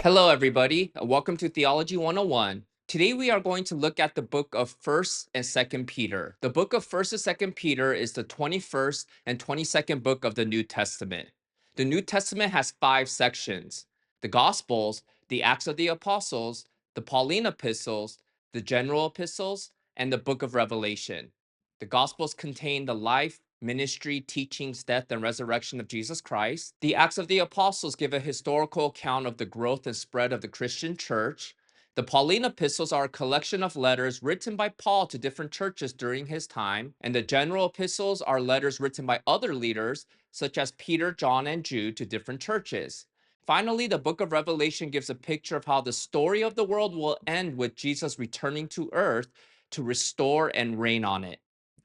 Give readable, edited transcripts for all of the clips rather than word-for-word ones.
Hello, everybody. Welcome to Theology 101. Today we are going to look at the book of 1st and 2nd Peter. The book of 1st and 2nd Peter is the 21st and 22nd book of the New Testament. The New Testament has 5 sections: the Gospels, the Acts of the Apostles, the Pauline epistles, the general epistles, and the book of Revelation. The Gospels contain the life, ministry, teachings, death, and resurrection of Jesus Christ. The Acts of the Apostles give a historical account of the growth and spread of the Christian church. The Pauline epistles are a collection of letters written by Paul to different churches during his time, and the general epistles are letters written by other leaders, such as Peter, John, and Jude, to different churches. Finally, the book of Revelation gives a picture of how the story of the world will end with Jesus returning to earth to restore and reign on it.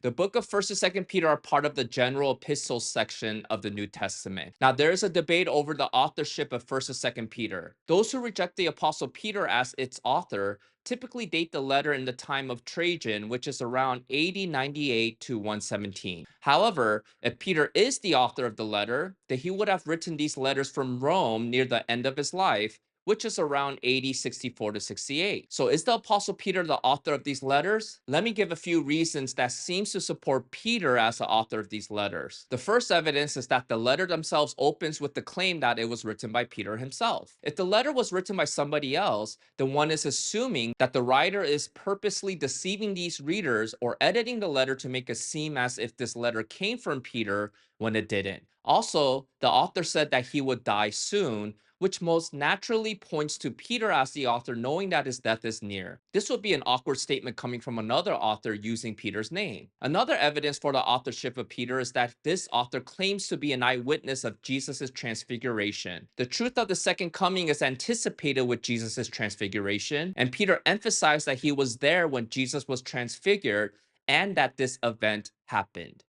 The book of 1st and 2nd Peter are part of the general epistles section of the New Testament. Now, there is a debate over the authorship of 1st and 2nd Peter. Those who reject the apostle Peter as its author typically date the letter in the time of Trajan, which is around AD 98 to 117. However, if Peter is the author of the letter, then he would have written these letters from Rome near the end of his life, which is around AD 64 to 68. So is the Apostle Peter the author of these letters? Let me give a few reasons that seems to support Peter as the author of these letters. The first evidence is that the letter themselves opens with the claim that it was written by Peter himself. If the letter was written by somebody else, then one is assuming that the writer is purposely deceiving these readers or editing the letter to make it seem as if this letter came from Peter when it didn't. Also, the author said that he would die soon, which most naturally points to Peter as the author, knowing that his death is near. This would be an awkward statement coming from another author using Peter's name. Another evidence for the authorship of Peter is that this author claims to be an eyewitness of Jesus' transfiguration. The truth of the second coming is anticipated with Jesus' transfiguration, and Peter emphasized that he was there when Jesus was transfigured and that this event happened.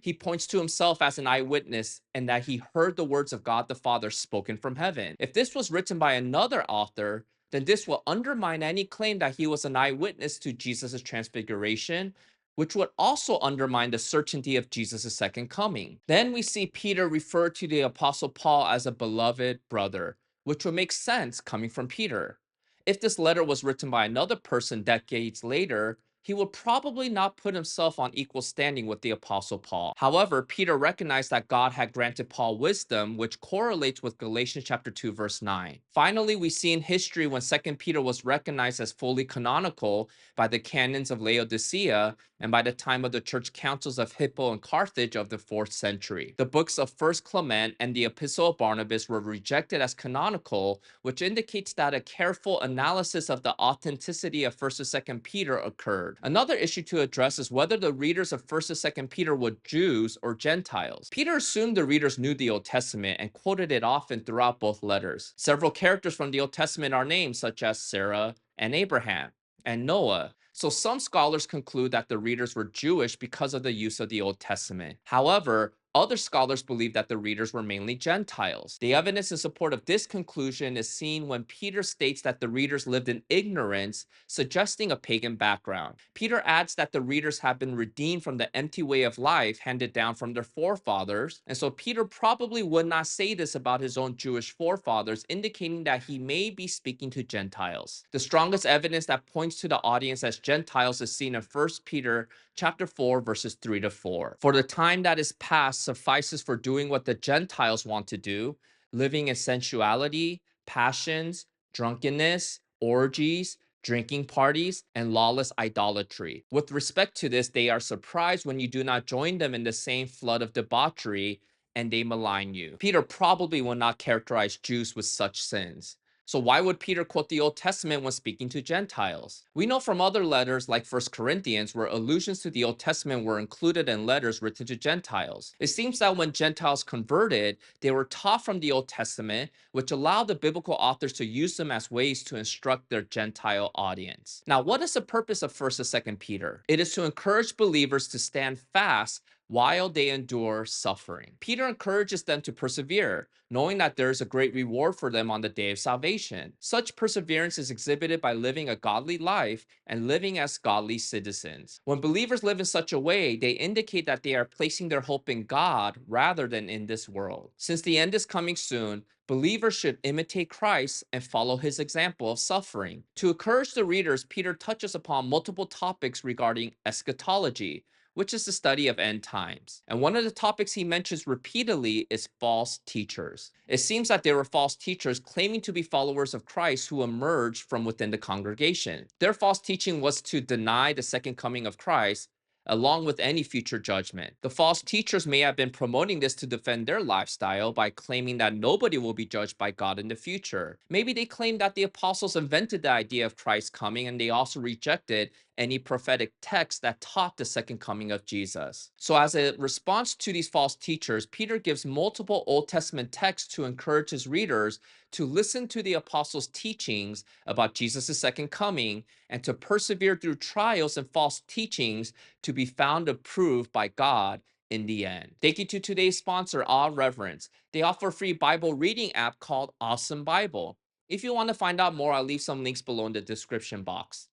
He points to himself as an eyewitness and that he heard the words of God the Father spoken from heaven. If this was written by another author, then this will undermine any claim that he was an eyewitness to Jesus' transfiguration, which would also undermine the certainty of Jesus' second coming. Then we see Peter refer to the Apostle Paul as a beloved brother, which would make sense coming from Peter. If this letter was written by another person decades later, he would probably not put himself on equal standing with the Apostle Paul. However, Peter recognized that God had granted Paul wisdom, which correlates with Galatians chapter 2, verse 9. Finally, we see in history when 2nd Peter was recognized as fully canonical by the canons of Laodicea and by the time of the church councils of Hippo and Carthage of the 4th century. The books of 1st Clement and the Epistle of Barnabas were rejected as canonical, which indicates that a careful analysis of the authenticity of 1st and 2nd Peter occurred. Another issue to address is whether the readers of 1st and 2nd Peter were Jews or Gentiles. Peter assumed the readers knew the Old Testament and quoted it often throughout both letters. Several characters from the Old Testament are named, such as Sarah and Abraham and Noah. So some scholars conclude that the readers were Jewish because of the use of the Old Testament. However, other scholars believe that the readers were mainly Gentiles. The evidence in support of this conclusion is seen when Peter states that the readers lived in ignorance, suggesting a pagan background. Peter adds that the readers have been redeemed from the empty way of life handed down from their forefathers, and so Peter probably would not say this about his own Jewish forefathers, indicating that he may be speaking to Gentiles. The strongest evidence that points to the audience as Gentiles is seen in 1 Peter chapter 4, verses 3 to 4. For the time that is past suffices for doing what the Gentiles want to do, living in sensuality, passions, drunkenness, orgies, drinking parties, and lawless idolatry. With respect to this, they are surprised when you do not join them in the same flood of debauchery, and they malign you. Peter probably will not characterize Jews with such sins. So why would Peter quote the Old Testament when speaking to Gentiles? We know from other letters like 1 Corinthians where allusions to the Old Testament were included in letters written to Gentiles. It seems that when Gentiles converted, they were taught from the Old Testament, which allowed the biblical authors to use them as ways to instruct their Gentile audience. Now, what is the purpose of 1st and 2nd Peter? It is to encourage believers to stand fast while they endure suffering. Peter encourages them to persevere, knowing that there is a great reward for them on the day of salvation. Such perseverance is exhibited by living a godly life and living as godly citizens. When believers live in such a way, they indicate that they are placing their hope in God rather than in this world. Since the end is coming soon, believers should imitate Christ and follow his example of suffering. To encourage the readers, Peter touches upon multiple topics regarding eschatology, which is the study of end times. And one of the topics he mentions repeatedly is false teachers. It seems that there were false teachers claiming to be followers of Christ who emerged from within the congregation. Their false teaching was to deny the second coming of Christ along with any future judgment. The false teachers may have been promoting this to defend their lifestyle by claiming that nobody will be judged by God in the future. Maybe they claim that the apostles invented the idea of Christ coming and they also rejected any prophetic text that taught the second coming of Jesus. So, as a response to these false teachers, Peter gives multiple Old Testament texts to encourage his readers to listen to the apostles' teachings about Jesus' second coming and to persevere through trials and false teachings to be found approved by God in the end. Thank you to today's sponsor, Reverence. They offer a free Bible reading app called Awesome Bible. If you want to find out more, I'll leave some links below in the description box.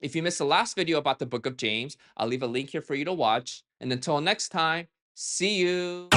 If you missed the last video about the book of James, I'll leave a link here for you to watch. And until next time, see you.